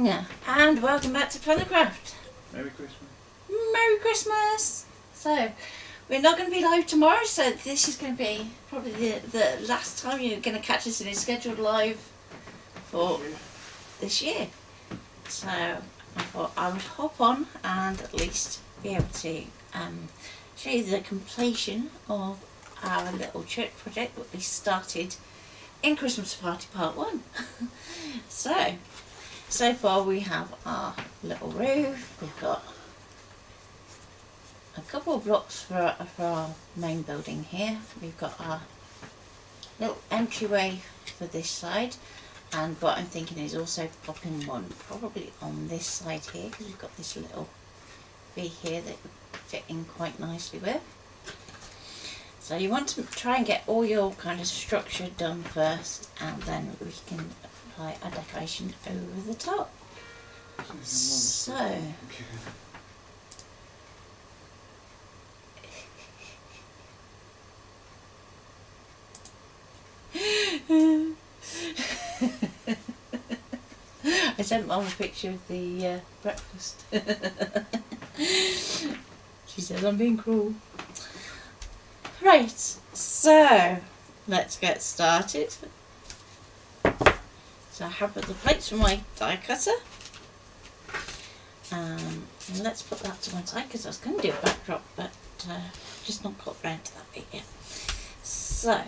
morning and welcome back to Plannercraft. Merry Christmas. Merry Christmas! So, we're not going to be live tomorrow, so this is going to be probably the last time you're going to catch us in a scheduled live for this year. So, I thought I would hop on and at least be able to show you the completion of our little church project that we started in Christmas Party Part 1. So far we have our little roof, we've got a couple of blocks for our main building here, we've got our little entryway for this side, and what I'm thinking is also popping one probably on this side here, because we've got this little V here that would fit in quite nicely with. So you want to try and get all your kind of structure done first, and then we can apply a decoration over the top. So I sent Mum a picture of the breakfast. She says I'm being cruel. Right, so let's get started. So I have the plates from my die cutter. And let's put that to one side because I was going to do a backdrop, but just not got round to that bit yet. So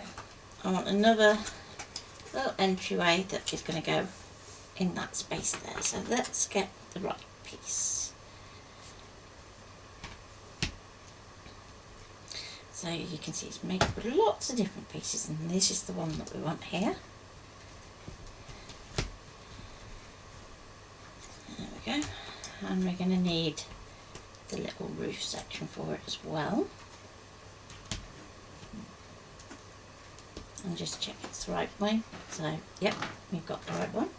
I want another little entryway that is going to go in that space there. So let's get the right piece. So you can see it's made up of lots of different pieces, and this is the one that we want here. There we go. And we're going to need the little roof section for it as well. And just check it's the right way. So, yep, we've got the right one.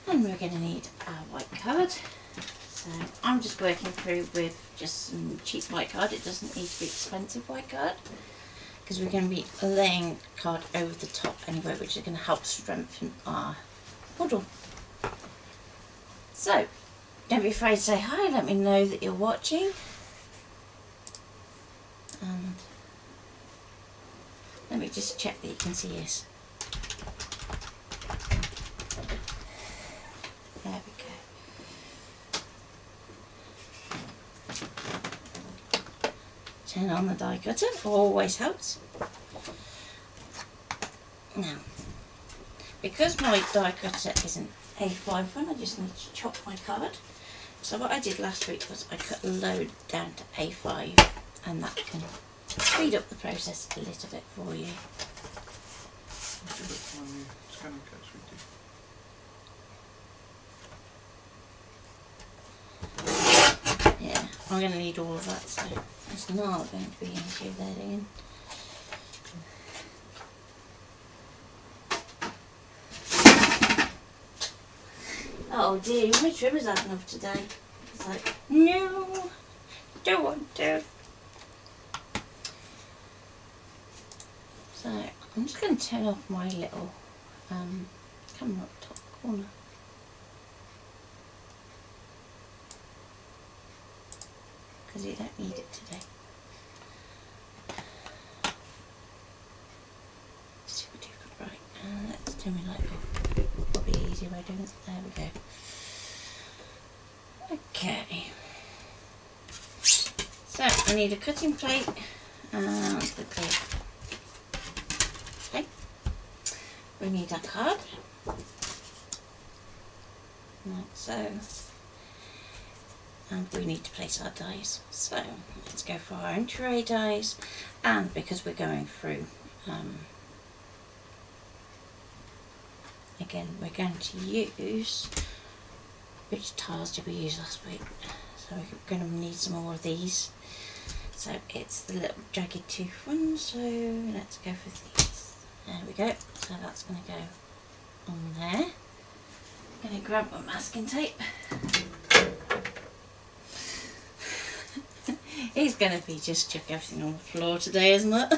And we're going to need our white card. So I'm just working through with just some cheap white card. It doesn't need to be expensive white card, because we're going to be laying card over the top anyway, which is going to help strengthen our model. So don't be afraid to say hi, let me know that you're watching. And let me just check that you can see us. There we go. Turn on the die cutter, always helps. Now, because my die cutter is an A5 one, I just need to chop my card. So what I did last week was I cut a load down to A5, and that can speed up the process a little bit for you. Yeah, I'm going to need all of that, so it's not going to be an issue there, Ian. Oh dear, my trimmer's had enough today. It's like, no, don't want to. So I'm just going to turn off my little camera up top corner. Because you don't need it today. Super duper bright. Let's turn my light off. Probably the easier way of doing it. There we go. Okay. So I need a cutting plate and the plate. Okay. We need our card. Like so. And we need to place our dies. So let's go for our entryway dies, and because we're going through, again we're going to use, which tiles did we use last week? So we're going to need some more of these. So it's the little jagged tooth ones, so let's go for these. There we go. So that's going to go on there. I'm going to grab my masking tape. It's going to be just chuck everything on the floor today, isn't it?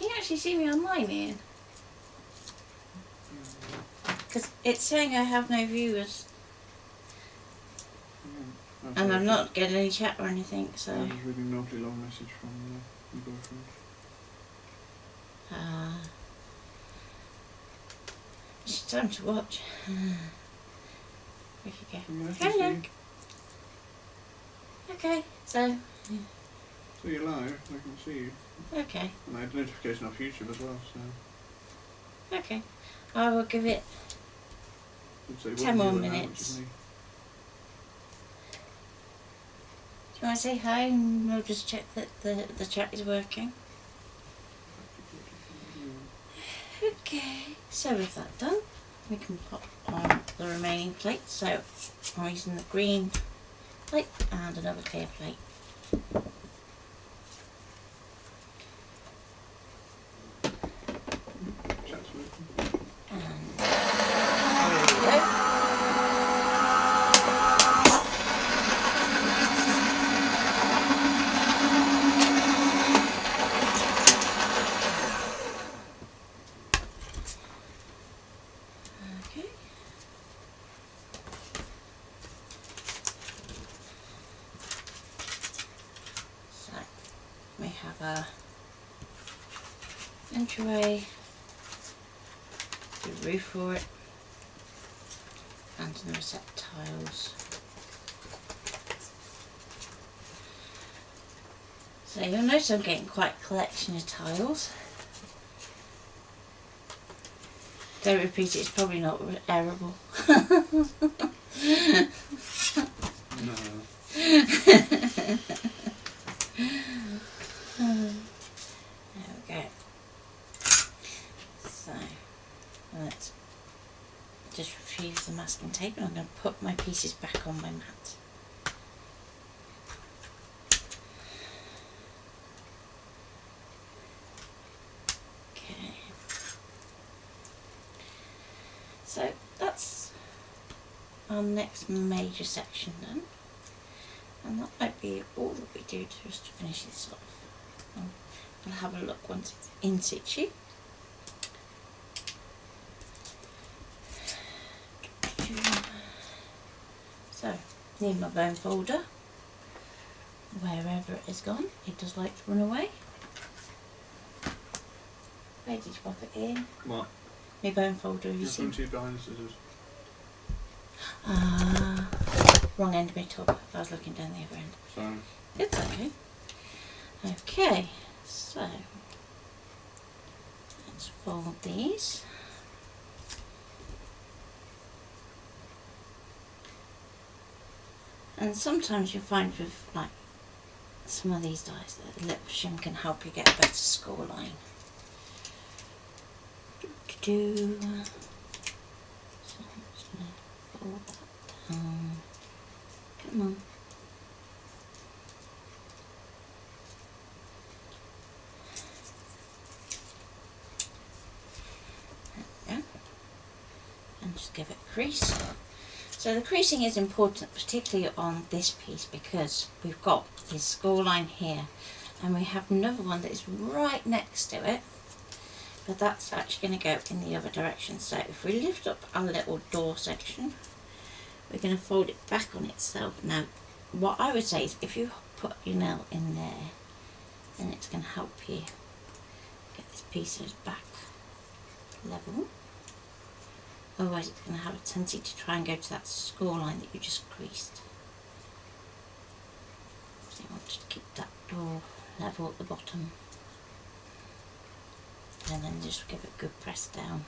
Can you actually see me online, Ian? Because it's saying I have no viewers. Yeah, and I'm not getting any chat or anything, so... I was reading an awfully long message from your boyfriend. It's time to watch. Where you go? Nice to Hello. see you. Okay, so... So you're live, I can see you. Okay. And I had notification off YouTube as well, so... Okay. I will give it I'd say 10 more you and minutes. which is me. Do you want to say hi and we'll just check that the chat is working? Okay, so with that done, we can pop on the remaining plates. So I'm using the green plate and another clear plate. Chat's working. And there we go. Okay. So we have a entryway, the roof for it, and the set tiles. So you'll notice I'm getting quite a collection of tiles. Don't repeat it, it's probably not airable. No. There we go. So let's just retrieve the masking tape and I'm going to put my pieces back on my mat. Okay. So that's our next major section done. And that might be all that we do just to finish this off. We'll have a look once it's in situ. So, need my bone folder. Wherever it has gone, it does like to run away. Where did you pop it in? What? My bone folder, have you Just seen? one, two behind the scissors. Wrong end of my tub. I was looking down the other end. Sorry. It's okay. Okay, so let's fold these. And sometimes you'll find with like some of these dies that the lip shim can help you get a better score line. So I'm just going to fold that down. Come on. There we go. And just give it a crease. So the creasing is important, particularly on this piece, because we've got this score line here and we have another one that is right next to it, but that's actually going to go in the other direction. So if we lift up our little door section, we're going to fold it back on itself. Now what I would say is if you put your nail in there, then it's going to help you get this piece back level. Otherwise it's going to have a tendency to try and go to that score line that you just creased. So you want to keep that door level at the bottom. And then just give it a good press down.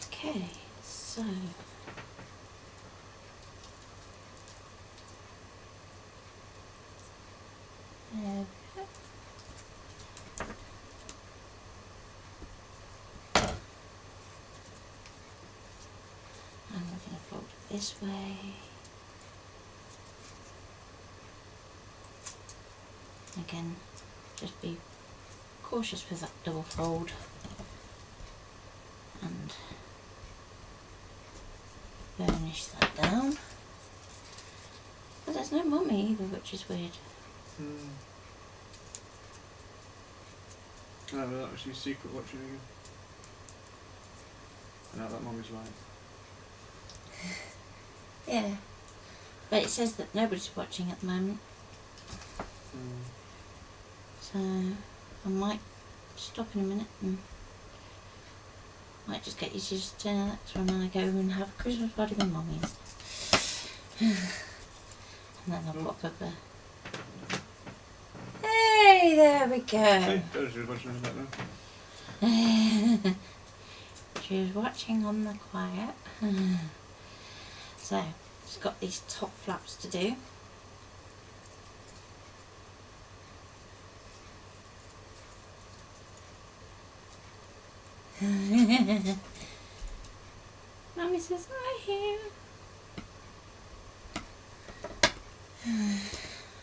Okay, so there we go. And we're going to fold it this way. Again, just be cautious with that double fold and burnish that down. Mummy either, which is weird. Hmm. Oh, well, that was your secret watching again. I know that Mummy's right. Yeah. But it says that nobody's watching at the moment. Hmm. So I might stop in a minute and might just get you to just turn the next one and I go and have a Christmas party with Mummy and stuff. And then I'll pop up a... Hey, there we go. Hey, there's your watching in the background. She was watching on the quiet. So, she's got these top flaps to do. Mummy says, I'm here.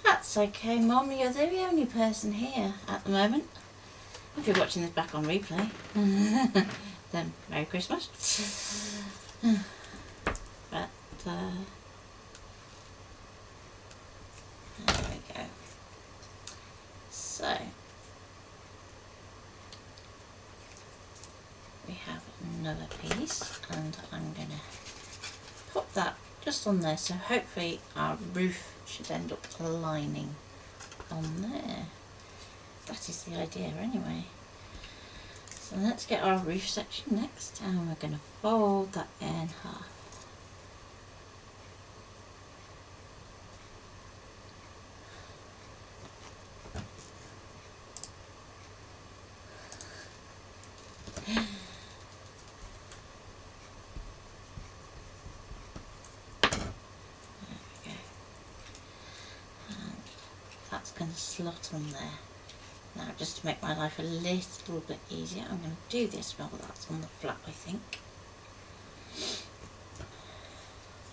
That's okay, Mum, you're the only person here at the moment. If you're watching this back on replay, then Merry Christmas. But, there we go. So, we have another piece, and I'm going to put that just on there, so hopefully our roof should end up aligning on there. That is the idea anyway. So let's get our roof section next, and we're going to fold that in half. That's going to slot on there. Now, just to make my life a little bit easier, I'm going to do this while that's on the flap, I think.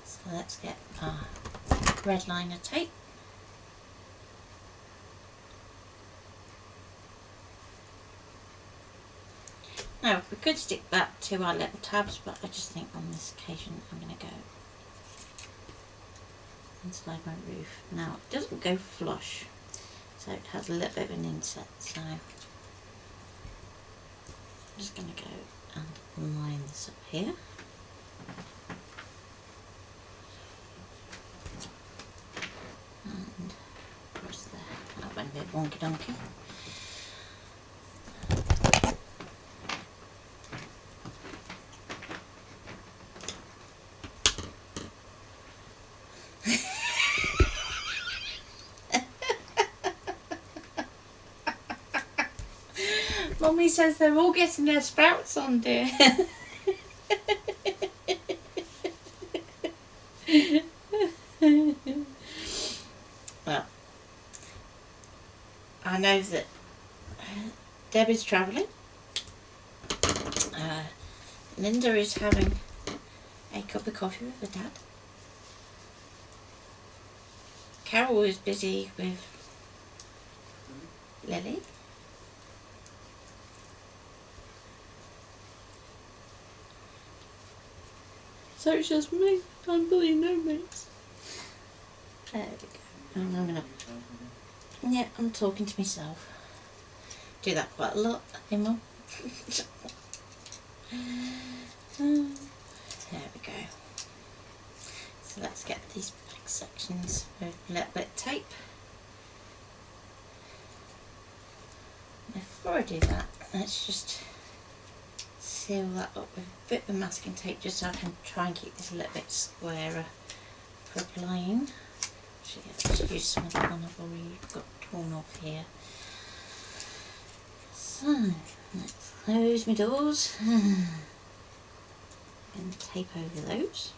So let's get our red liner tape. Now, we could stick that to our little tabs, but I just think on this occasion I'm going to go and slide my roof. Now, it doesn't go flush, so it has a little bit of an inset, so I'm just going to go and line this up here. And across there. That went a bit wonky donkey. Mummy says they're all getting their sprouts on, dear. Well, I know that Deb is travelling. Linda is having a cup of coffee with her dad. Carol is busy with Lily. So it's just me. I'm bullying no mates. There we go. And I'm gonna... Yeah, I'm talking to myself. Do that quite a lot, hey Mum. There we go. So let's get these back sections with a little bit of tape. Before I do that, let's just seal that up with a bit of masking tape just so I can try and keep this a little bit squarer for applying. Actually, I'll just use some of that one I've already got torn off here. So, let's close my doors and tape over those.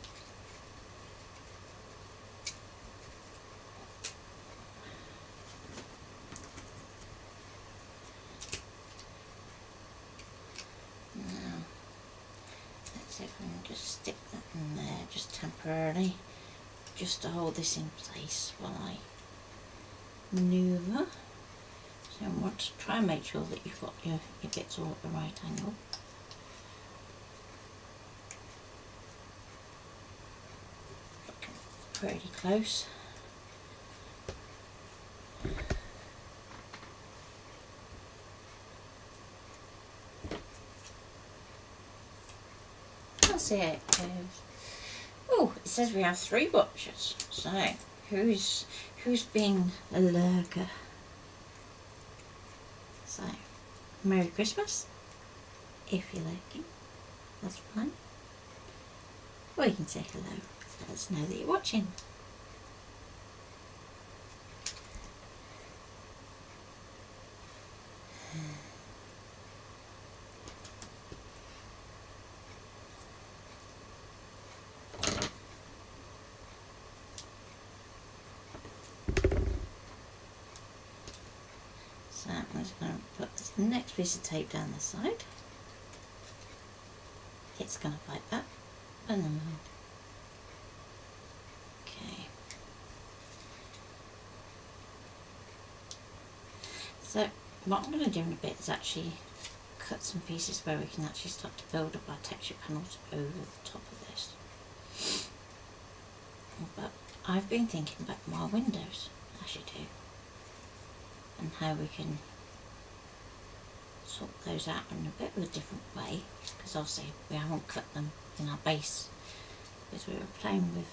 See if I can just stick that in there just temporarily, just to hold this in place while I manoeuvre. So I want to try and make sure that you've got your bits all at the right angle. Looking pretty close. see how it goes. Oh, it says we have 3 watchers. So, who's being a lurker? So, Merry Christmas. If you're lurking, that's fine. Or you can say hello. Let us know that you're watching. So I'm just going to put this next piece of tape down the side. It's going to like that, and then okay. So what I'm going to do in a bit is actually cut some pieces where we can actually start to build up our texture panels over the top of this. But I've been thinking about my windows, as you do, and how we can sort those out in a bit of a different way, because obviously we haven't cut them in our base because we were playing with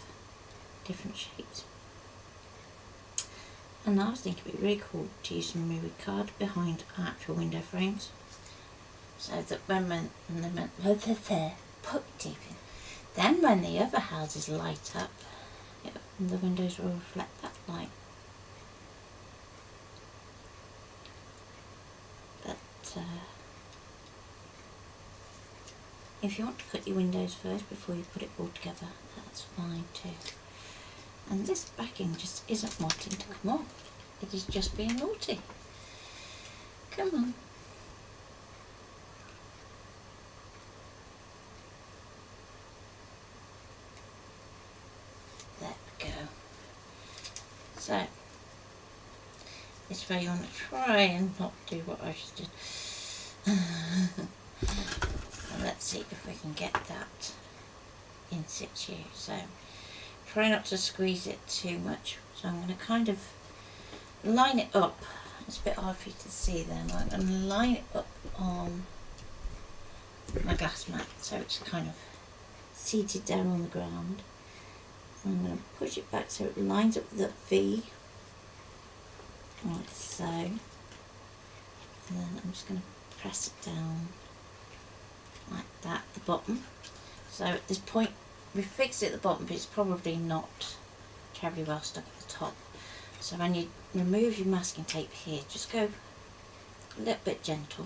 different shapes. And I was thinking it'd be really cool to use some movie card behind our actual window frames, so that when put your teeth in, then when the other houses light up, the windows will reflect that light. But if you want to cut your windows first before you put it all together, that's fine too. And this backing just isn't wanting to come off. It is just being naughty. Come on. There we go. So, this way you want to try and not do what I just did. And let's see if we can get that in situ. So, try not to squeeze it too much. So I'm going to kind of line it up. It's a bit hard for you to see there. I'm going to line it up on my glass mat so it's kind of seated down on the ground. I'm going to push it back so it lines up with the V, like so. And then I'm just going to press it down like that at the bottom. So at this point we fixed it at the bottom, but it's probably not terribly well stuck at the top. So when you remove your masking tape here, just go a little bit gentle.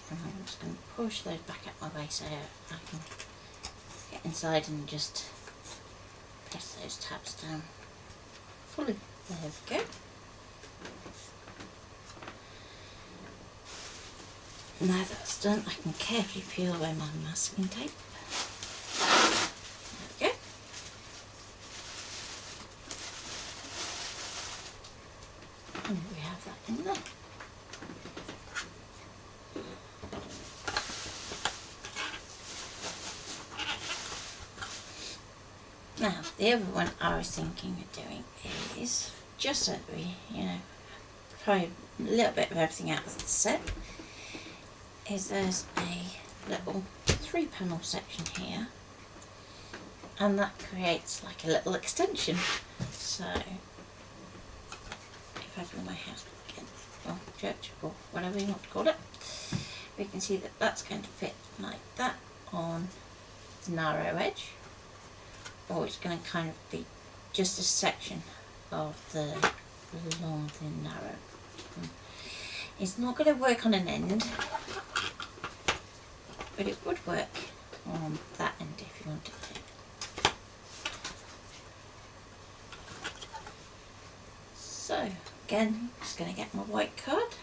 And I'm just going to push those back out my way so I can get inside and just press those tabs down fully. There we go. Now that's done, I can carefully peel away my masking tape. There we go. And we have that in there. Now, the other one I was thinking of doing is, just so that we, try a little bit of everything out of the set, is there's a little 3-panel section here, and that creates like a little extension. So if I do my house again, or church, or whatever you want to call it, we can see that that's going to fit like that on the narrow edge, or it's going to kind of be just a section of the long, thin, narrow. It's not going to work on an end, but it would work on that end if you wanted to. So again, I'm just going to get my white card.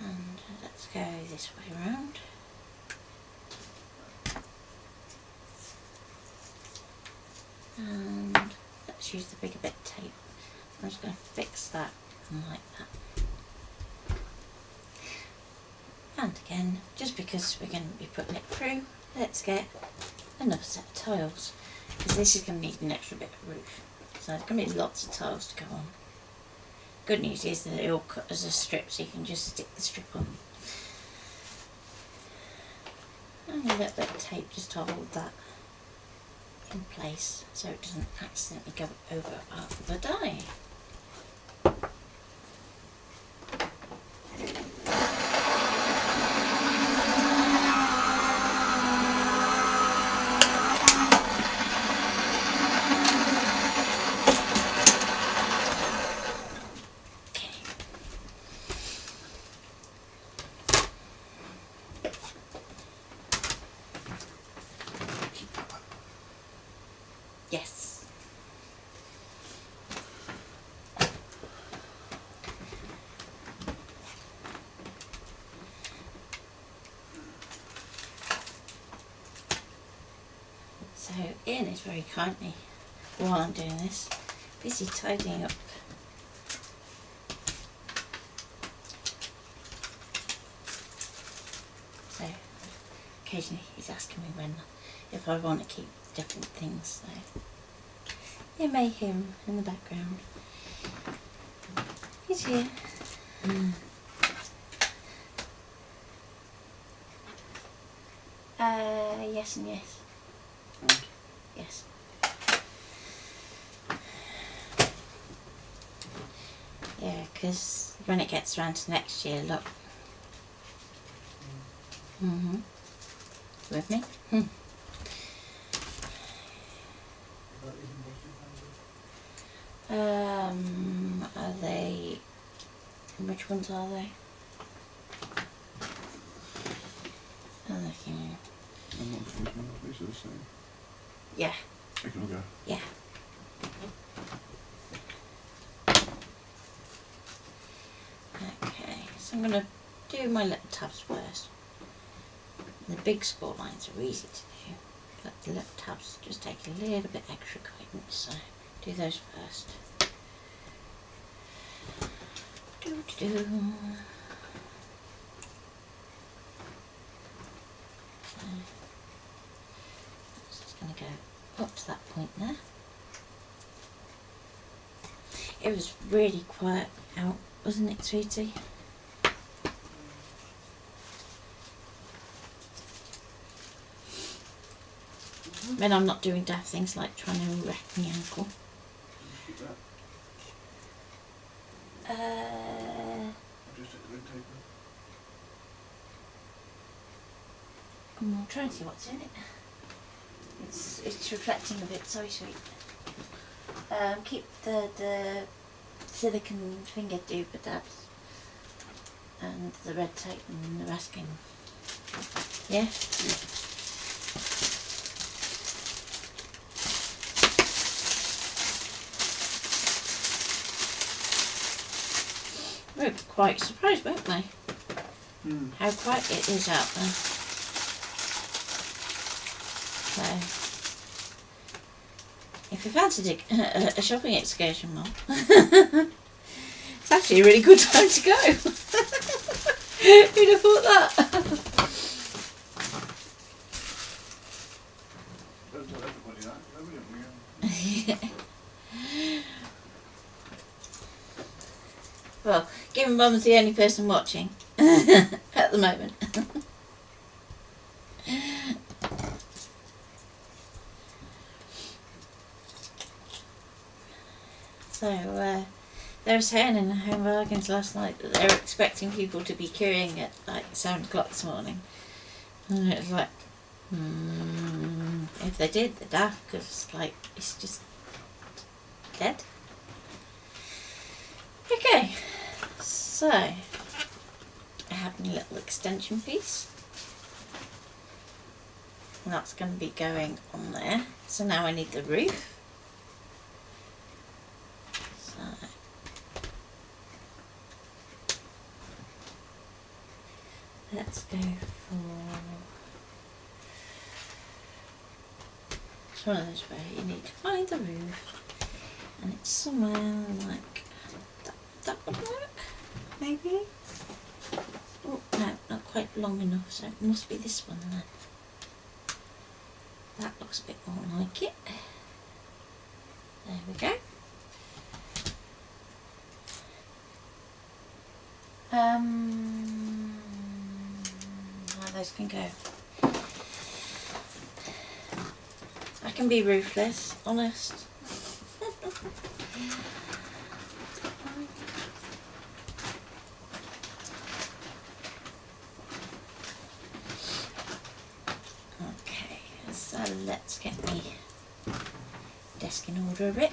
And let's go this way around. And let's use the bigger bit of tape. I'm just going to fix that like that. And again, just because we're going to be putting it through, let's get another set of tiles, because this is going to need an extra bit of roof. So there's going to be lots of tiles to go on. Good news is that they all cut as a strip, so you can just stick the strip on. And a little bit of tape just to hold that in place so it doesn't accidentally go over half of the die. Yes. So Ian is very kindly, while I'm doing this, busy tidying up. So occasionally he's asking me if I want to keep different things. So you may hear him in the background. He's here. Yes and yes. Yes. Yeah, because when it gets around to next year, look. With me? Are they? Which ones are they? I'm looking. I'm not thinking these are the same. Yeah. We can all go. Yeah. Okay, so I'm going to do my little tabs first. The big score lines are easy to do, but the little tabs just take a little bit extra guidance, so do those first. So, it's just going to go up to that point there. It was really quiet out, wasn't it, sweetie? When I'm not doing daft things like trying to wreck my ankle. I'm trying to see what's in it. It's reflecting a bit, sorry sweet. Keep the silicone finger duper dabs and the red tape and the masking. Yeah? We're quite surprised, weren't we? How quiet it is out there. So, if you fancied a shopping excursion, Mum, it's actually a really good time to go. Who'd have thought that? Don't tell everybody that, don't we? Well, given Mum's the only person watching at the moment. So, they were saying in the home bargains last night that they were expecting people to be queuing at like 7 o'clock this morning. And it was like, if they did, they're daft, because like, it's just dead. Okay, so I have my little extension piece. And that's going to be going on there. So now I need the roof. So let's go for, it's one of those where you need to find the roof and it's somewhere like that would work, maybe. Oh no, not quite long enough, so it must be this one then. That looks a bit more like it. There we go. How those can go. I can be ruthless, honest. Okay, so let's get the desk in order a bit.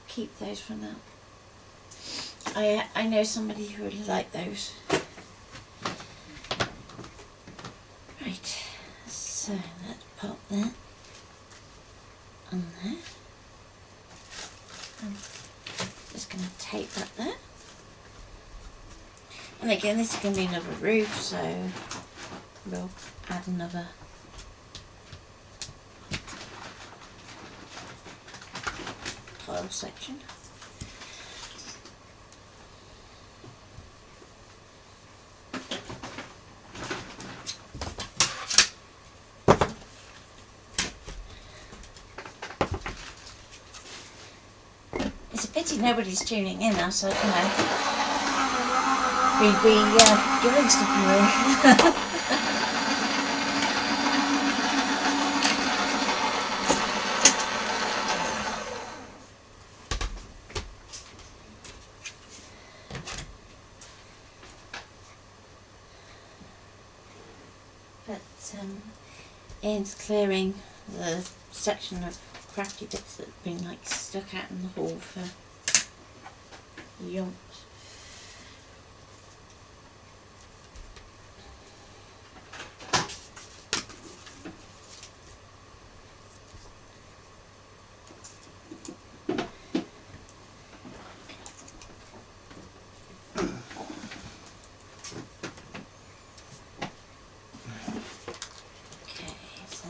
Keep those for now. I know somebody who would like those. Right, so let's pop that on there. I'm just going to tape that there. And again, this is going to be another roof, so we'll add another tile section. It's a pity nobody's tuning in now, so we'd be doing stuff away. But Ian's clearing the section of crafty bits that have been like stuck out in the hall for yonks.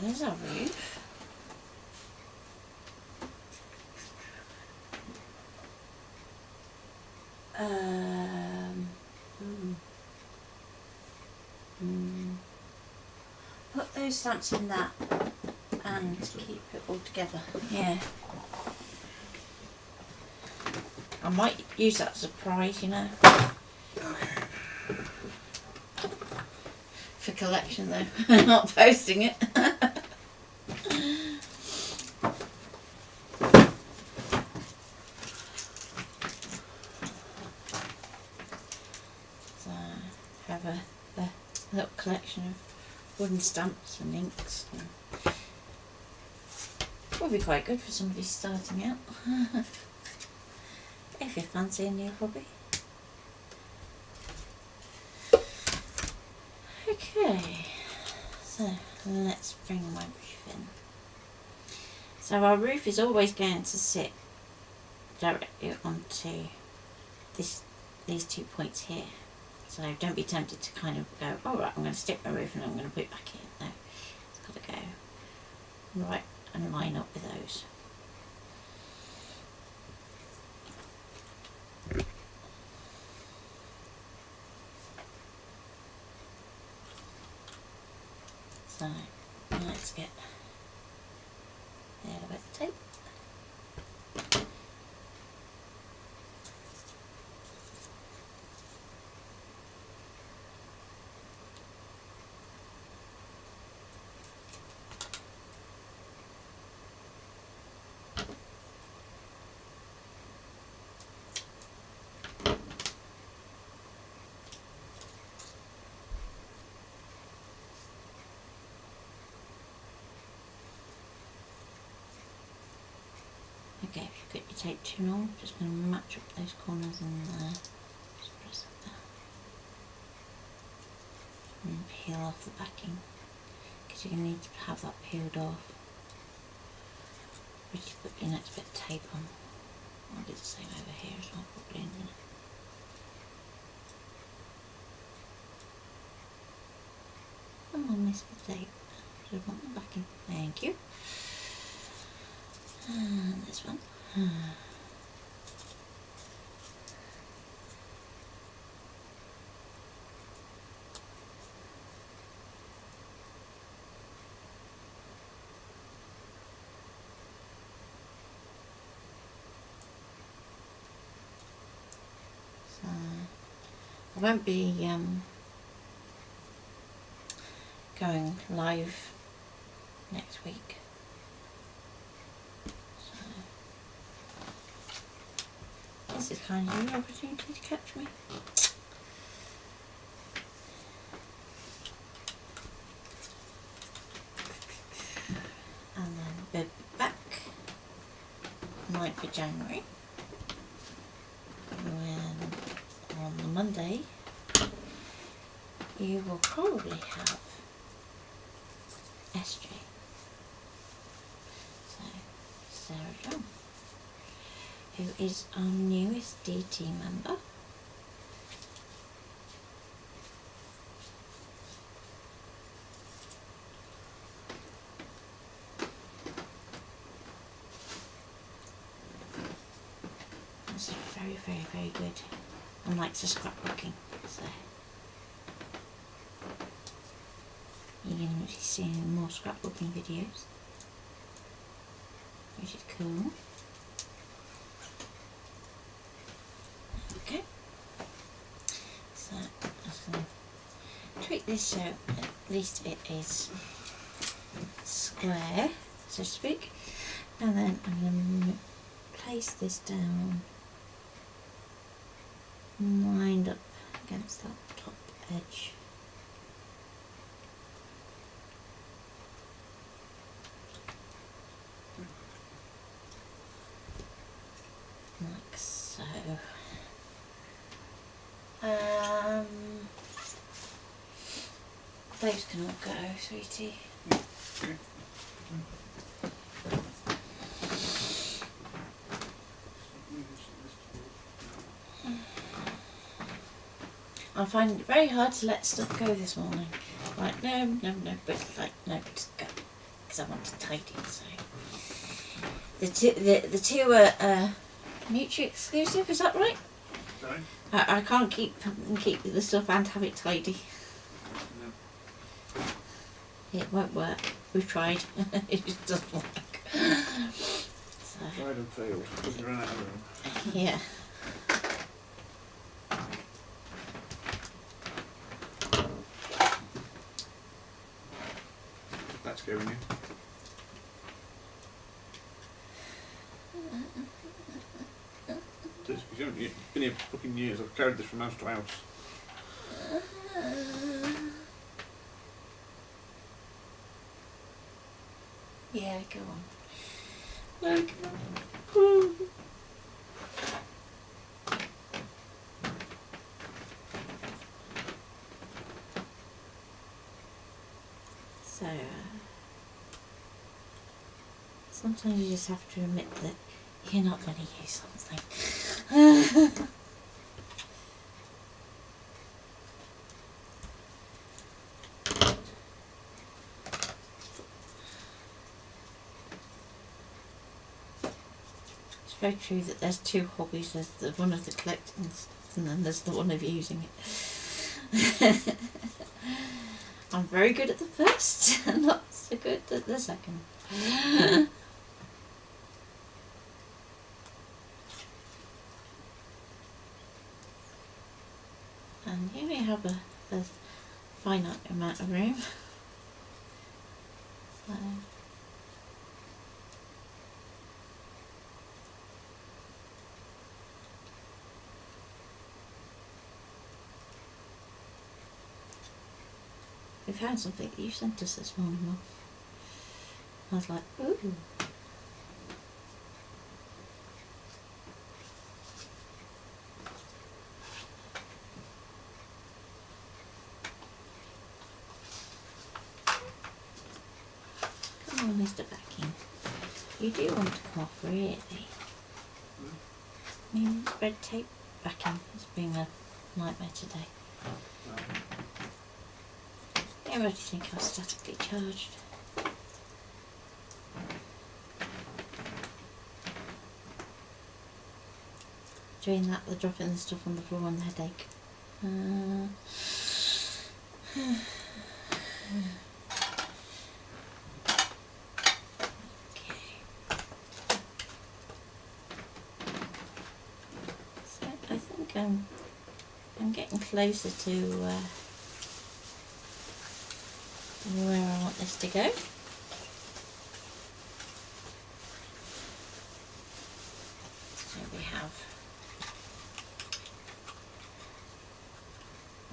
There's our roof. Put those stamps in that and keep it all together. Yeah. I might use that as a prize, you know. Okay. For collection though, not posting it. So have a little collection of wooden stamps and inks. Would be quite good for somebody starting out. If you fancy a new hobby. Okay, so let's bring my roof in. So our roof is always going to sit directly onto these 2 points here. So don't be tempted to kind of go, all right, I'm going to stick my roof and I'm going to put it back in. No, it's got to go right and line up with those. So let's get a little bit of tape. Okay, if you get your tape too long, just going to match up those corners in there. Just press it down. And peel off the backing, because you're going to need to have that peeled off. Just put your next bit of tape on. I'll do the same over here as well, probably in a minute. Come on, Mr. Tape. I want the backing. Thank you. And this one. So I won't be going live next week. So this is kind of an opportunity to catch me. And then we'll be back 9th of January, when on the Monday you will probably have SJ, so Sarah John, who is our newest DT member. That's very, very, very good, and likes the scrapbooking, so you're going to be seeing more scrapbooking videos, which is cool. Okay, so I'm just going to tweak this so at least it is square, so to speak, and then I'm going to place this down, lined up against that top edge. Like so. Those can all go, sweetie. Okay. I find it very hard to let stuff go this morning. Like, no, but like, no, just go. Because I want to tidy, so. The two are mutually exclusive, is that right? Sorry? I can't keep the stuff and have it tidy. No. It won't work. We've tried. It just doesn't work. So, Tried and failed. Because you ran out of room. yeah. That's going in. You haven't been here for fucking years. I've carried this from house to house. Yeah, go on. Like, so, sometimes you just have to admit that you're not going to use something. It's very true that there's two hobbies. There's the one of the collecting stuff, and then there's the one of using it. I'm very good at the first, and not so good at the second. And here we have a finite amount of room. So, we found something that you sent us this morning, Mum. I was like, ooh. Come on, Mr. Backing. You do want to come off, really. I mean, red tape backing has been a nightmare today. I already think I was statically charged. doing that, the dropping the stuff on the floor and the headache. Okay. So I think I'm getting closer to where I want this to go. So we have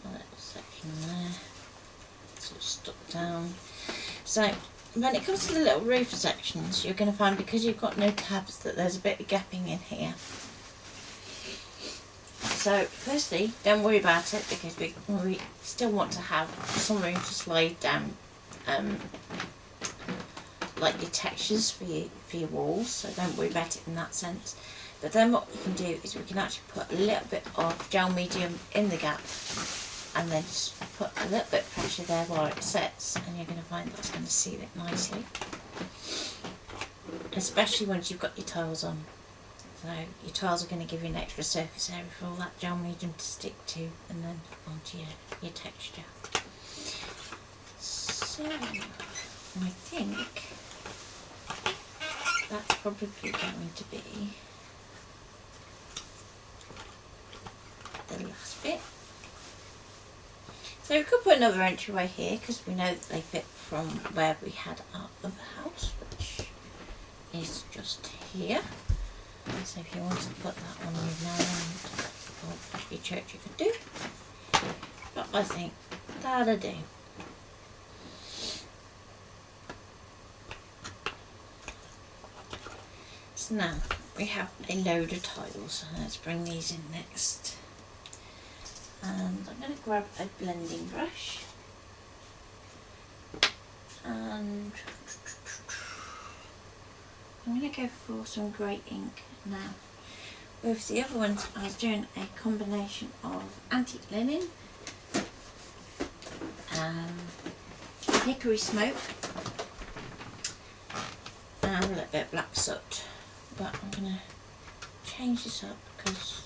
a little section there, sort of stuck down. So when it comes to the little roof sections, you're going to find, because you've got no tabs, that there's a bit of gapping in here. So firstly, don't worry about it, because we still want to have some room to slide down like your textures for your walls, so don't worry about it in that sense. But then what we can do is we can actually put a little bit of gel medium in the gap, and then just put a little bit of pressure there while it sets, and you're going to find that's going to seal it nicely, especially once you've got your tiles on. So your tiles are going to give you an extra surface area for all that gel medium to stick to, and then onto your texture. So I think that's probably going to be the last bit. So we could put another entryway here, because we know that they fit from where we had our other house, which is just here. So if you wanted to put that on your land or your church, you could do. But I think that'll do. So now we have a load of tiles. Let's bring these in next. And I'm going to grab a blending brush, and I'm going to go for some grey ink. Now with the other ones I was doing a combination of antique linen, hickory smoke and a little bit of black soot, but I'm going to change this up because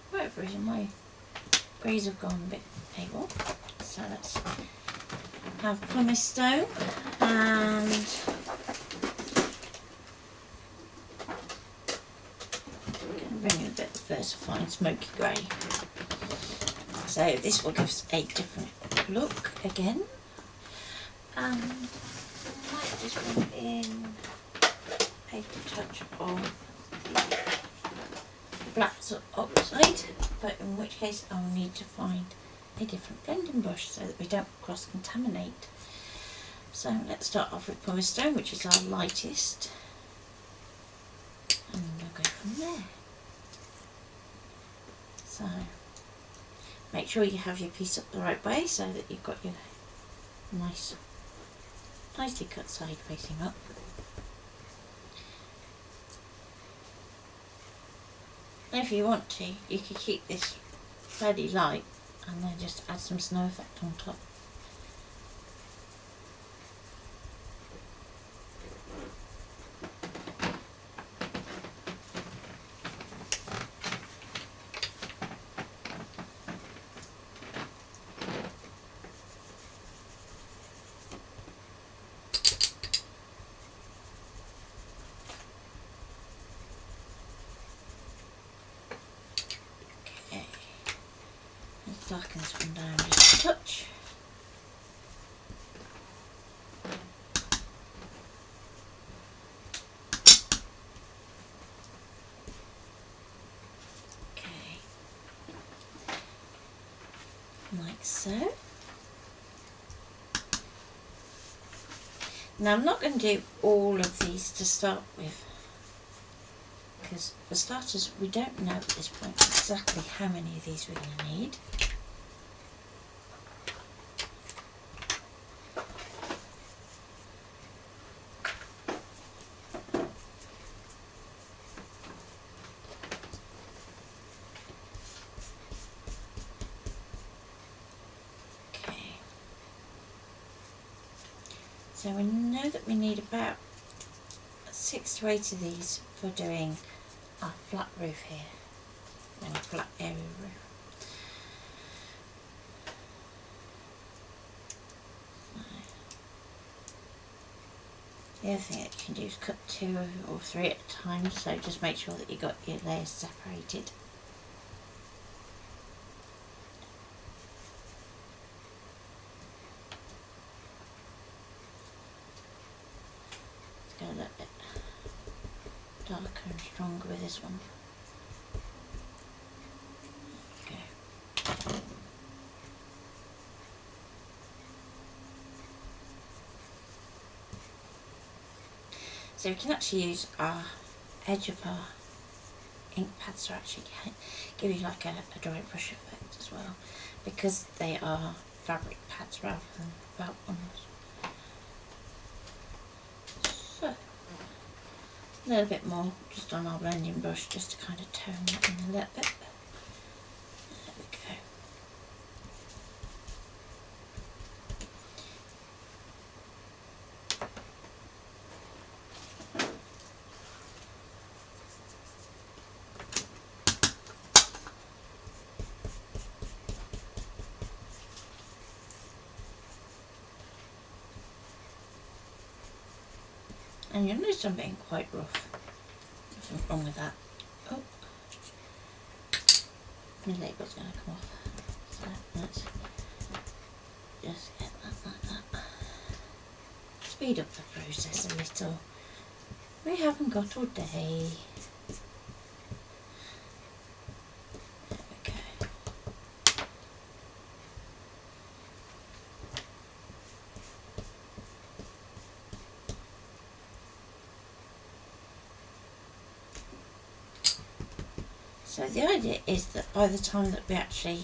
for whatever reason my greys have gone a bit pale. So let's have pumice stone and bring in a bit of versatile smoky grey. So this will give us a different look again. And I might just bring in a touch of the black oxide, but in which case I'll need to find a different blending brush so that we don't cross-contaminate. So let's start off with pumice stone, which is our lightest, and we'll go from there. So make sure you have your piece up the right way so that you've got your nicely cut side facing up. And if you want to, you could keep this fairly light and then just add some snow effect on top. Darken this one down just a touch. Okay, like so. Now I'm not going to do all of these to start with, because for starters we don't know at this point exactly how many of these we're going to need. So we know that we need about 6 to 8 of these for doing our flat roof here. and a flat area roof. The other thing that you can do is cut 2 or 3 at a time, so just make sure that you got your layers separated. Let's go a little bit darker and stronger with this one. Okay. So we can actually use our edge of our ink pads to actually give you like a dry brush effect as well, because they are fabric pads rather than felt ones. So a little bit more just on our blending brush, just to kind of tone it in a little bit. There we go. And you'll notice I'm being quite rough. Nothing wrong with that. Oh, my label's going to come off. So let's just get that like that. Speed up the process a little. We haven't got all day. There we go. So the idea is that by the time that we actually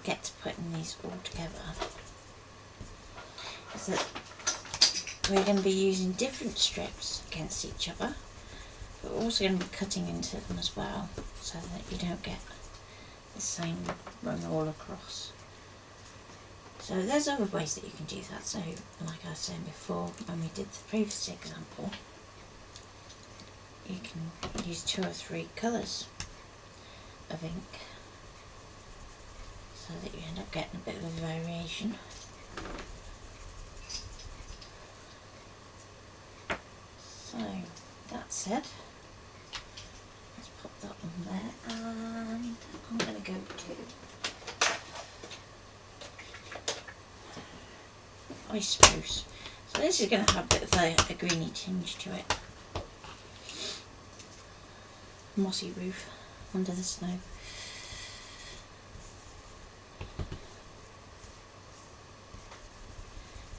get to putting these all together, is that we're going to be using different strips against each other, but we're also going to be cutting into them as well, so that you don't get the same run all across. So there's other ways that you can do that. So like I was saying before, when we did the previous example, you can use 2 or 3 colours of ink, so that you end up getting a bit of a variation. So that said, let's pop that on there, and I'm going to go to ice spruce. So this is going to have a bit of a greeny tinge to it. Mossy roof under the snow.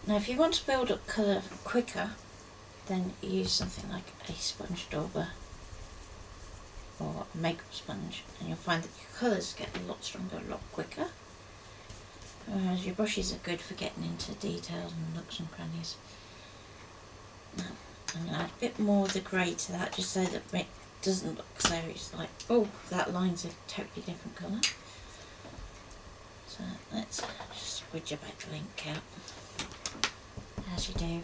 Now if you want to build up colour quicker, then use something like a sponge dauber or a makeup sponge, and you'll find that your colours get a lot stronger a lot quicker, whereas your brushes are good for getting into details and nooks and crannies. Now I'm going to add a bit more of the grey to that, just so that it doesn't look so it's like, oh, that line's a totally different colour. So let's just squidge about the ink out, as you do. There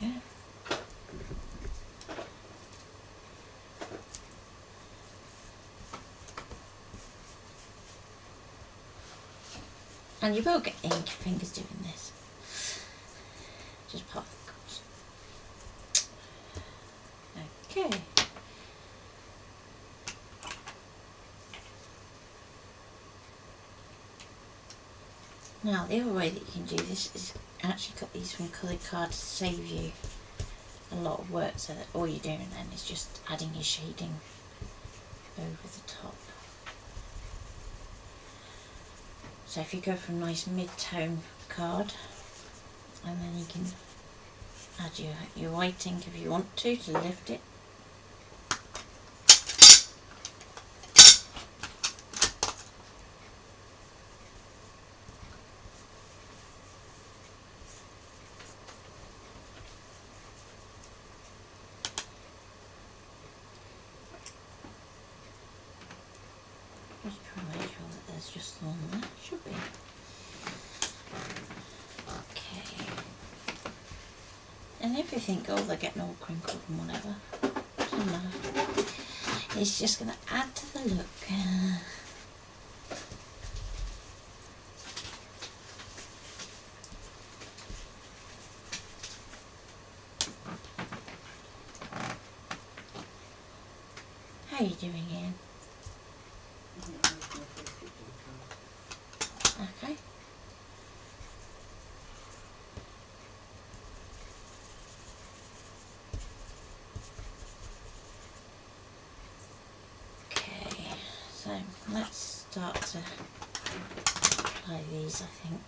we go. And you will get ink fingers doing this. Just part of the course. Okay. Now the other way that you can do this is actually cut these from coloured card to save you a lot of work, so that all you're doing then is just adding your shading over the top. So if you go for a nice mid-tone card, and then you can add your white ink if you want to lift it. Just try and make sure that there's just one there. Should be. Okay. And if you think, oh, they're getting all crinkled and whatever, doesn't matter. It's just going to add to the look. How are you doing, Ian? Okay. Okay, so let's start to apply these, I think.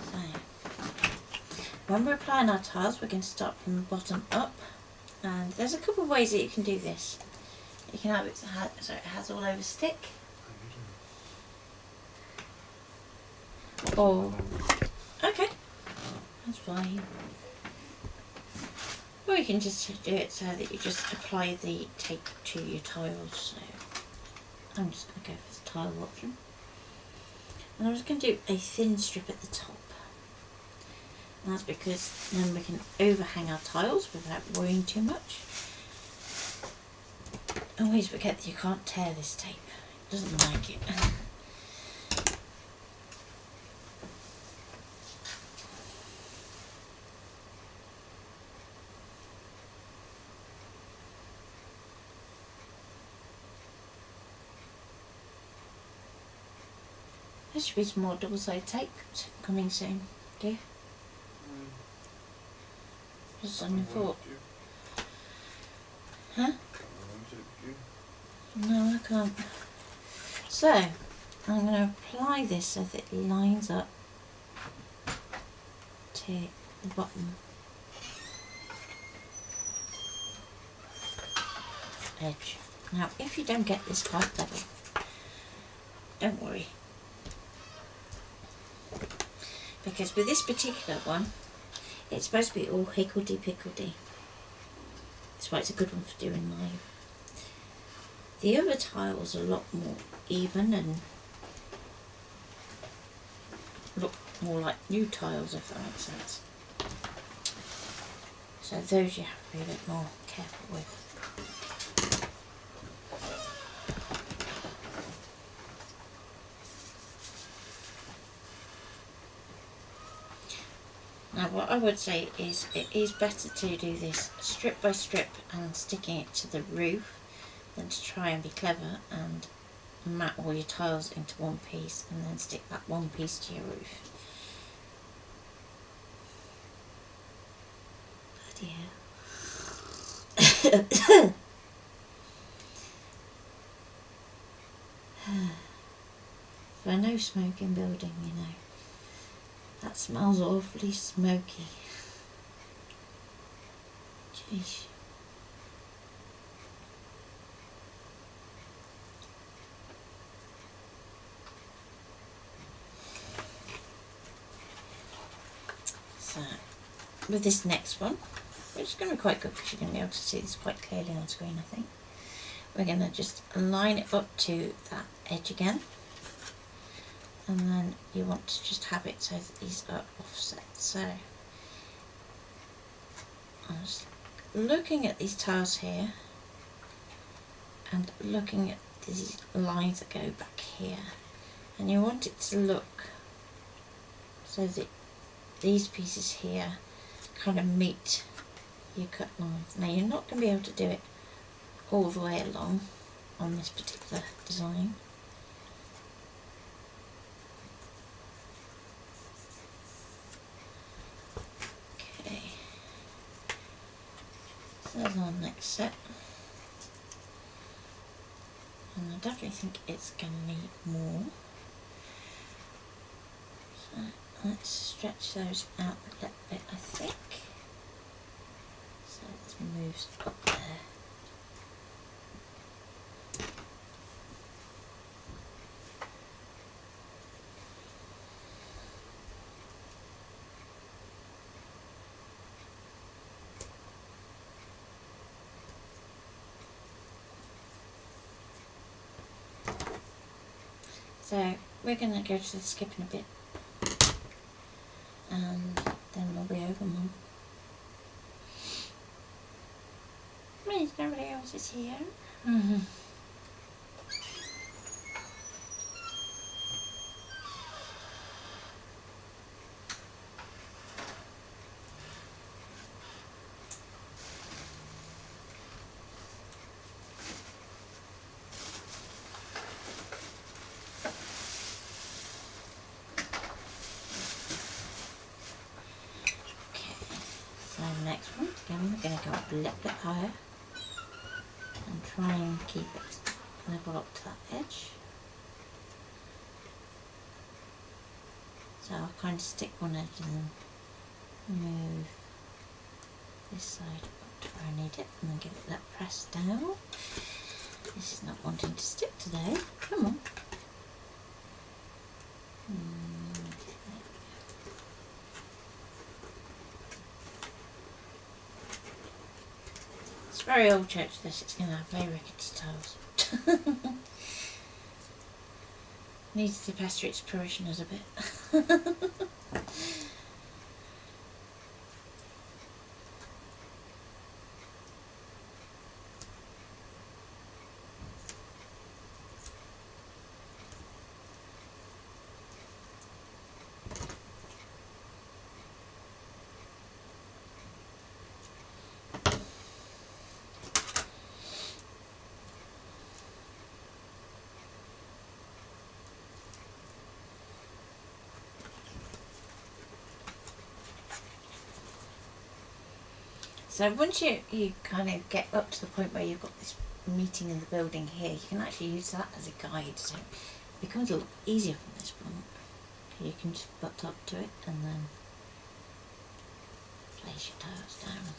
So, when we're applying our tiles, we're going to start from the bottom up. And there's a couple of ways that you can do this. You can have it so it has all over stick. Or, okay, that's fine. Or you can just do it so that you just apply the tape to your tiles. So I'm just going to go for the tile option. And I'm just going to do a thin strip at the top. And that's because then we can overhang our tiles without worrying too much. Always forget that you can't tear this tape. It doesn't like it. There should be some more double-sided tape coming soon, dear. Just on your foot. Huh? No, I can't. So, I'm going to apply this so that it lines up to the bottom edge. Now, if you don't get this quite level, don't worry. Because with this particular one, it's supposed to be all higgledy-piggledy. That's why it's a good one for doing live. The other tiles are a lot more even and look more like new tiles, if that makes sense. So those you have to be a bit more careful with. Now what I would say is it is better to do this strip by strip and sticking it to the roof than to try and be clever and mat all your tiles into one piece and then stick that one piece to your roof. Bloody hell. For a no smoking building, you know. That smells awfully smoky. Jeez. So, with this next one, which is going to be quite good because you're going to be able to see this quite clearly on screen, I think. We're going to just line it up to that edge again. And then you want to just have it so that these are offset. So I'm just looking at these tiles here and looking at these lines that go back here, and you want it to look so that these pieces here kind of meet your cut lines. Now you're not going to be able to do it all the way along on this particular design. There's our next set, and I definitely think it's going to need more, so let's stretch those out a little bit, I think, so this moves up there. So we're going to go to the skip in a bit. And then we'll be over, Mum. Means nobody else is here. Mm-hmm. Next one, again we're going to go up a little bit higher and try and keep it level up to that edge. So I'll kind of stick one edge and then move this side up to where I need it and then give it that press down. This is not wanting to stick today, come on. It's very old church this, it's going to have very rickety tiles. Needs to pester its parishioners a bit. So once you kind of get up to the point where you've got this meeting in the building here, you can actually use that as a guide. So it becomes a lot easier from this point. You can just butt up to it and then place your tiles down.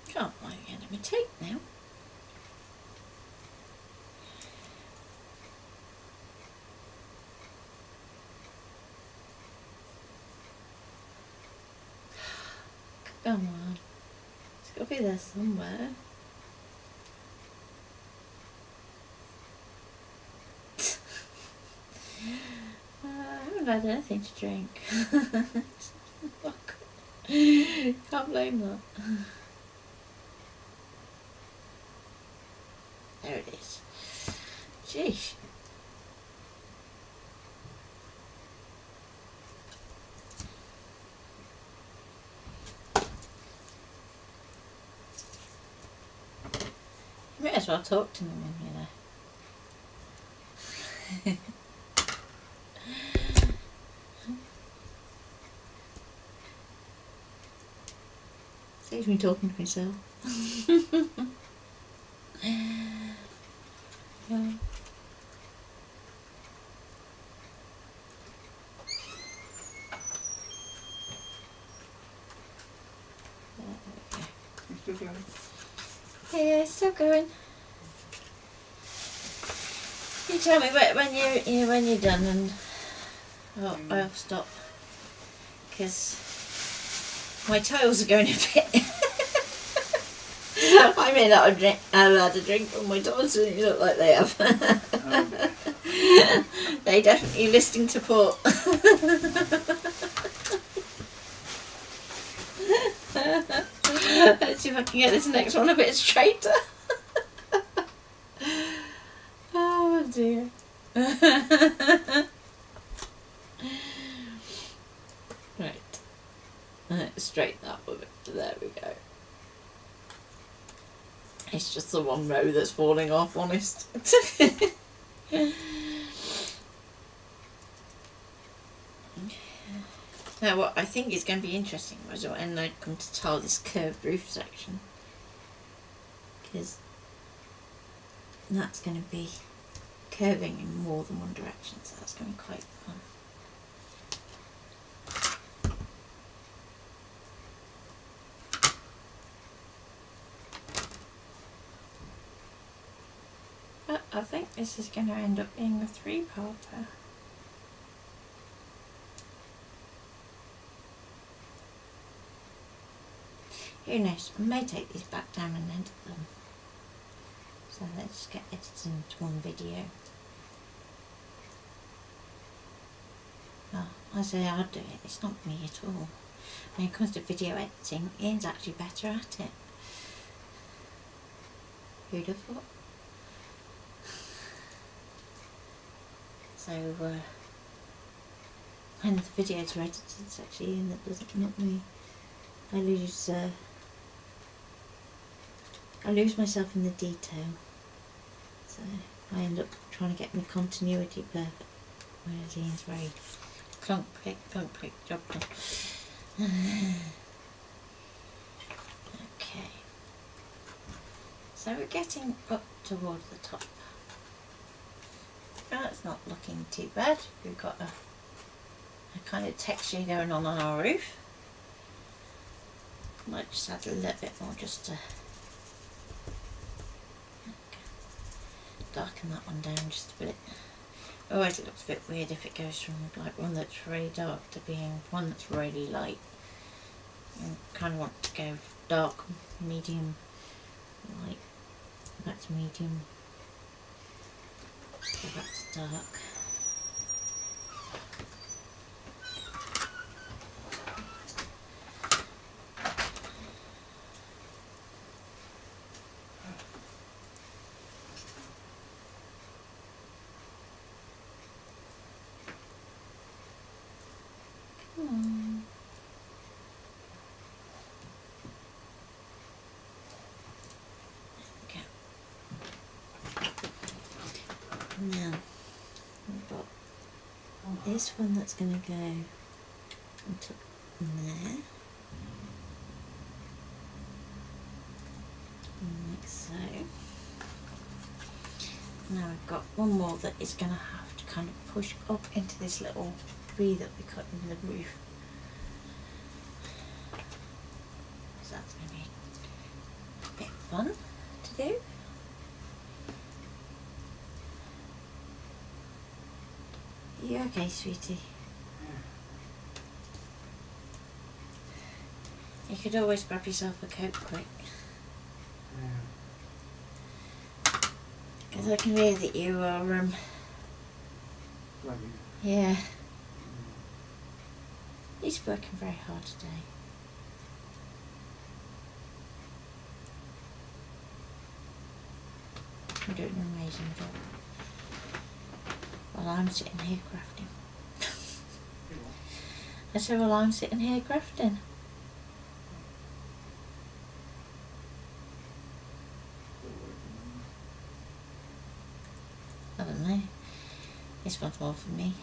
Can't find the end of my tape now. Come on, it's got to be there somewhere. I haven't had anything to drink. Can't blame that. There it is. Jeez. You may as well talk to me when you're there. Saves me talking to myself. Yeah. Still going? Yeah, still going. You tell me when you're done, and I'll stop. Because my tiles are going a bit. I may not have had a drink from my tiles, and you look like they have. They definitely listing to port. Let's see if I can get this next one a bit straighter. Oh dear. Right. Straighten up a bit. There we go. It's just the one row that's falling off, honest. Now what I think is going to be interesting was when I come to tile this curved roof section, because that's going to be curving in more than one direction, so that's going to be quite fun. I think this is going to end up being a 3-parter. Who knows, I may take these back down and edit them. So let's get edited into one video. Well, I say I'll do it, it's not me at all. When it comes to video editing, Ian's actually better at it. Who'd have thought? So, when the videos are edited, it's actually Ian that does it, not me. I lose myself in the detail. So, I end up trying to get my continuity perfect. Whereas Ian's very clunk, click, job done. Okay. So we're getting up towards the top. That's not looking too bad. We've got a kind of texture going on our roof. Might just add a little bit more just to darken that one down just a bit. Always looks a bit weird if it goes from like one that's very dark to being one that's really light. You kind of want to go dark, medium, light, back to medium, go back to dark. Now, we've got this one that's going to go into there, like so. Now we've got one more that is going to have to kind of push up into this little V that we cut in the roof. So that's going to be a bit fun to do. You okay, sweetie? You could always grab yourself a coat quick. Because I can hear that you are, yeah. He's working very hard today. You're doing an amazing job. While I'm sitting here crafting. I said, well, I'm sitting here crafting. I don't know. This one's more for me.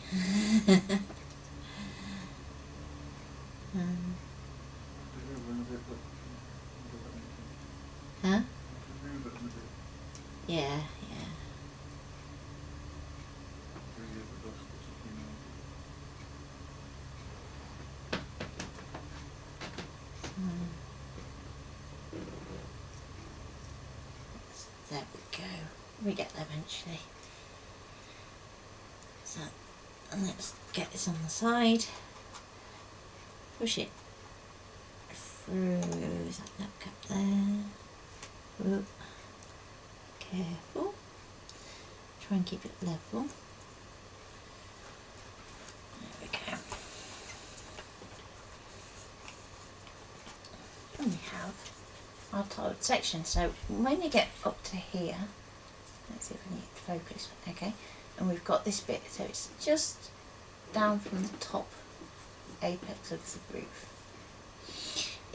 Huh? Yeah, yeah. There we go. We get there eventually. So, and let's get this on the side. Push it through that little cap there. Whoop. Careful. Try and keep it level. There we go. And we have our tiled section. So when you get up to here, let's see if we need to focus. Okay, and we've got this bit, so it's just down from the top apex of the roof.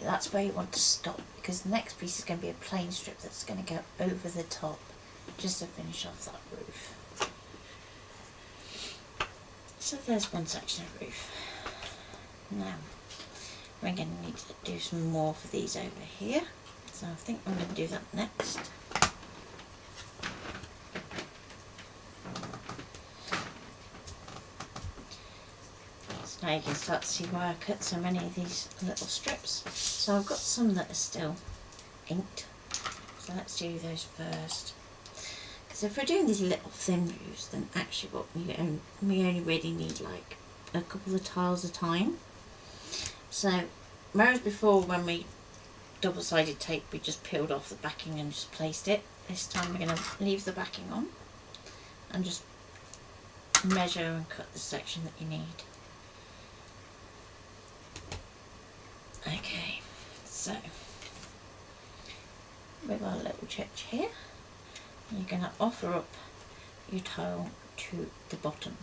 That's where you want to stop, because the next piece is going to be a plain strip that's going to go over the top just to finish off that roof. So there's one section of roof. Now we're going to need to do some more for these over here, so I think I'm going to do that next. So now you can start to see why I cut so many of these little strips. So I've got some that are still inked, so let's do those first, So if we're doing these little thin roofs, then actually what we only really need like a couple of tiles a time. So whereas before when we double-sided tape we just peeled off the backing and just placed it, this time we're going to leave the backing on and just measure and cut the section that you need. Okay, so with our little church here, you're going to offer up your tile to the bottom.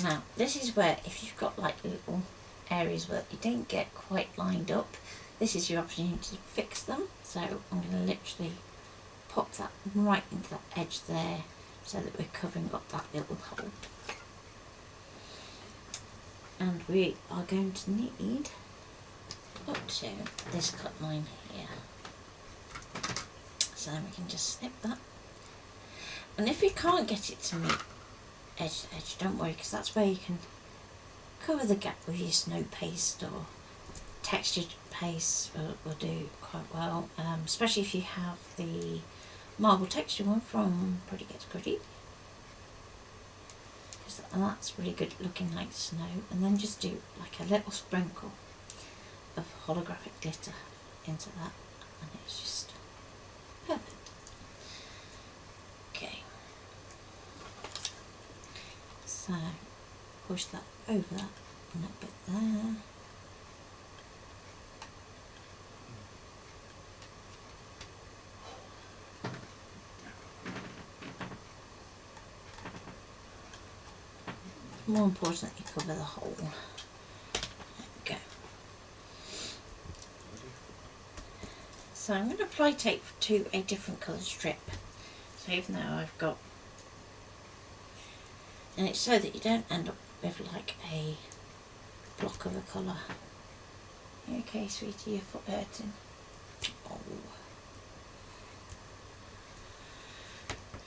Now this is where if you've got like little areas where you didn't get quite lined up, this is your opportunity to fix them. So I'm going to literally pop that right into that edge there so that we're covering up that little hole. And we are going to need up to this cut line here. So then we can just snip that. And if you can't get it to meet edge to edge, don't worry, because that's where you can cover the gap with your snow paste or textured paste will do quite well, especially if you have the marble texture one from Pretty Gets Gritty, and that's really good looking like snow. And then just do like a little sprinkle of holographic glitter into that and it's just perfect. Okay, so push that over that a little bit there. More important that you cover the hole. There we go. So I'm going to apply tape to a different colour strip. So even though I've got, and it's so that you don't end up with like a block of a colour. You okay, sweetie? Your foot hurting? Oh,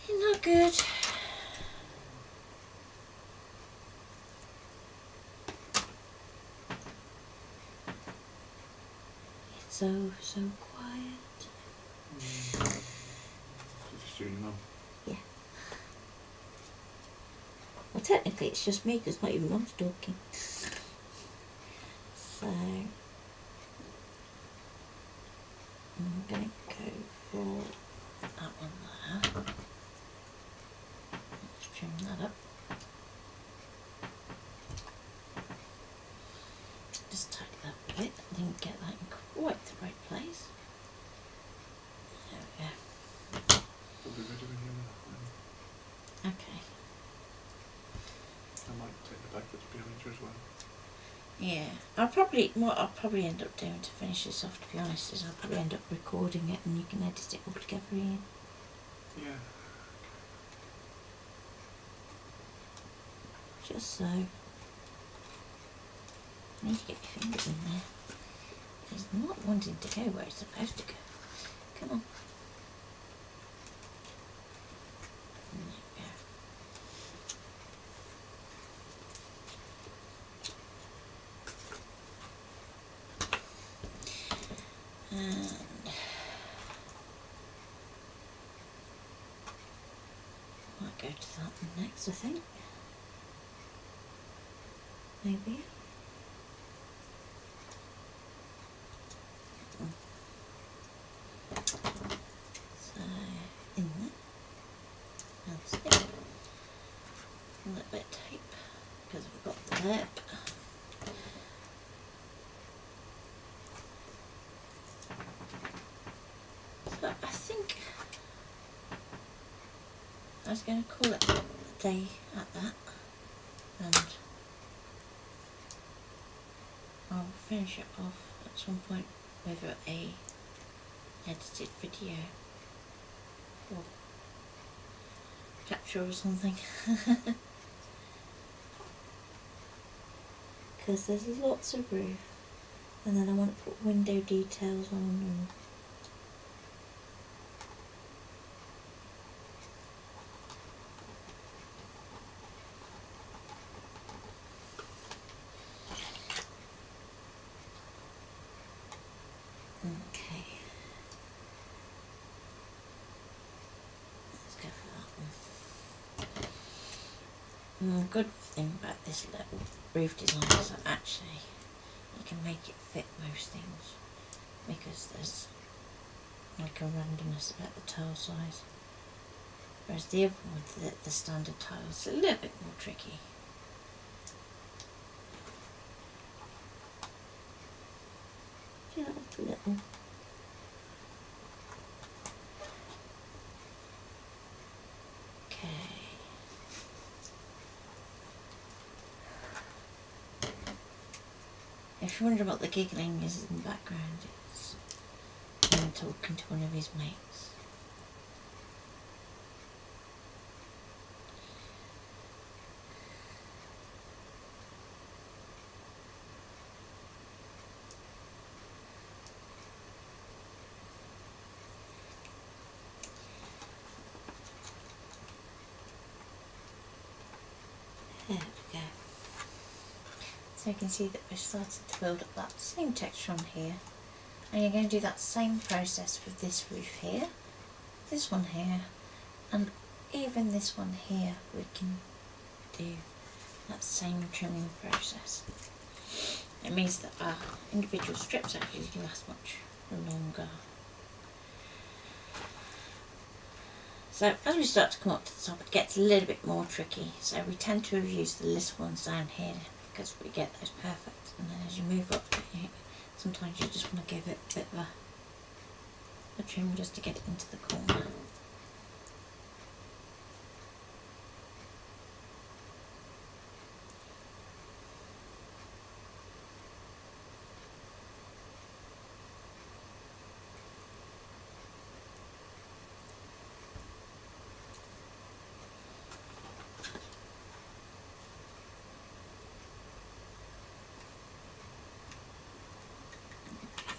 you're not good. So quiet. Just you and your mum. Yeah. Well, technically it's just me because not even mum's talking. So I'm going to go for that one there. Let's trim that up. Just tidy that a bit. I didn't get that in quite the right place. There we go. We'll be ready when you're ready. Okay. I might take the backwards behind you as well. Yeah. What I'll probably end up doing to finish this off, to be honest, is I'll probably end up recording it and you can edit it all together in. Yeah. Just so. I need to get your fingers in there. It's not wanting to go where it's supposed to go. Come on. There we go. And might go to that one next, I think. Maybe. So in there, and snip, a little bit of tape because we've got the lip. So I think I was going to call it a day at that, and I'll finish it off at some point with a edited video or capture or something. Because there's lots of roof, and then I want to put window details on and okay. Let's go for that one. Good thing about this little roof design is that actually you can make it fit most things, because there's like a randomness about the tile size. Whereas the other one, the standard tiles, are a little bit more tricky. Just a little. Okay. If you're wondering what the giggling is in the background, it's him talking to one of his mates. There we go. So you can see that we're starting to build up that same texture on here, and you're going to do that same process with this roof here, this one here, and even this one here. We can do that same trimming process. It means that our individual strips actually last much longer. So as we start to come up to the top, it gets a little bit more tricky. So we tend to use the little ones down here because we get those perfect. And then as you move up, sometimes you just want to give it a bit of a trim just to get it into the corner.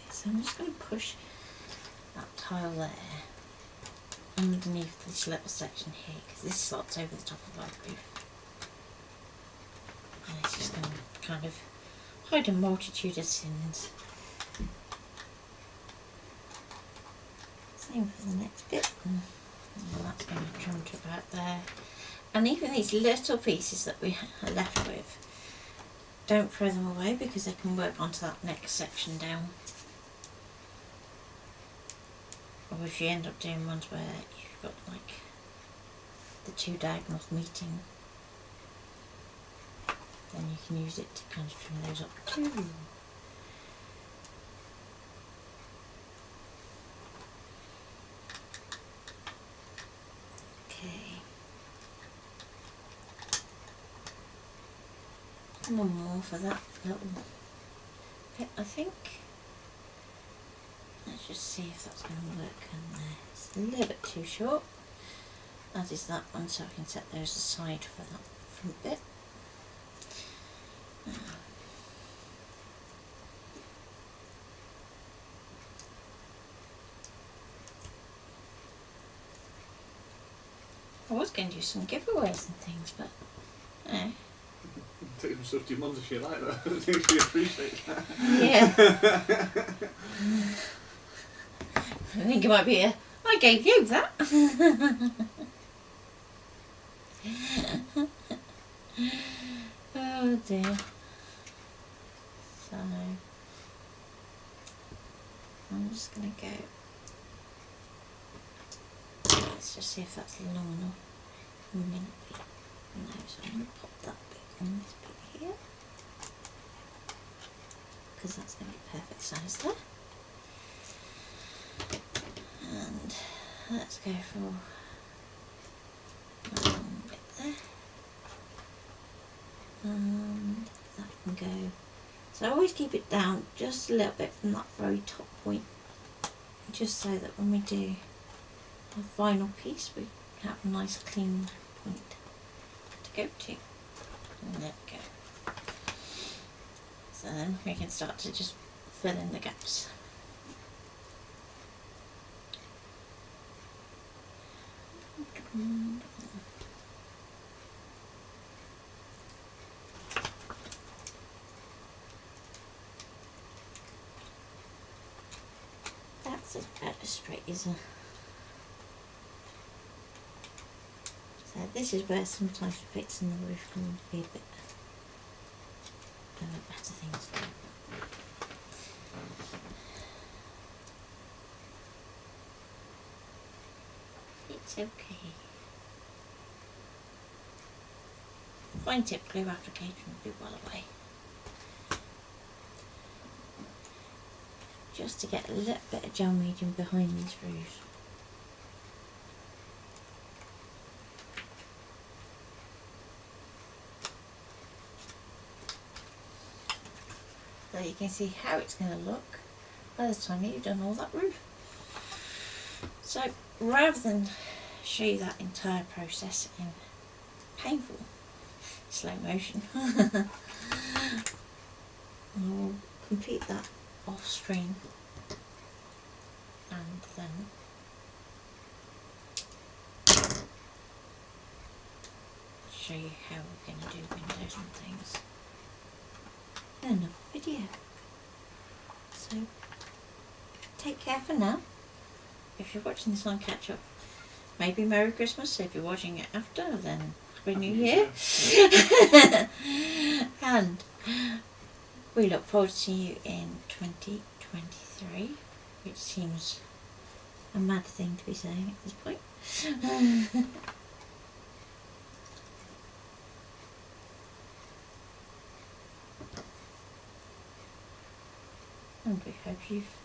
So I'm just going to push that tile there underneath this little section here, because this slots over the top of our roof. And it's just going to kind of hide a multitude of sins. Same for the next bit. And that's going to trim to about there. And even these little pieces that we are left with, don't throw them away, because they can work onto that next section down. Or if you end up doing ones where you've got like the two diagonals meeting, then you can use it to kind of trim those up too. Okay. One more for that little bit, I think. Let's just see if that's going to work in there. It's a little bit too short, as is that one, so I can set those aside for that front bit. I was going to do some giveaways and things, but no. Take some stuff to your mum if you like that. I think she appreciates that. Yeah. I think it might be I gave you that. Oh dear. So I'm just going to go. Let's just see if that's long enough. No, so I'm going to pop that bit on this bit here, because that's going to be perfect size there. And let's go for that long bit there, and that can go. So I always keep it down just a little bit from that very top point, just so that when we do our final piece we have a nice clean point to go to. And there we go. So then we can start to just fill in the gaps. That's about as straight as a. So this is where sometimes fixing the roof can be a bit of a better thing to do. It's okay. Fine tip glue application will be well away. Just to get a little bit of gel medium behind these roofs. So you can see how it's going to look by the time you've done all that roof. So rather than show you that entire process in painful slow motion, I'll complete that off screen and then show you how we're going to do windows and things in another video. So take care for now. If you're watching this on catch up, maybe Merry Christmas. If you're watching it after, then Happy New Year. And we look forward to seeing you in 2023, which seems a mad thing to be saying at this point. And we hope you've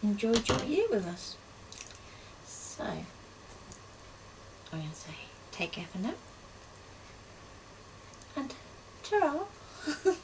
enjoyed your year with us. So, I'm going to say take care for now. And ta-ra!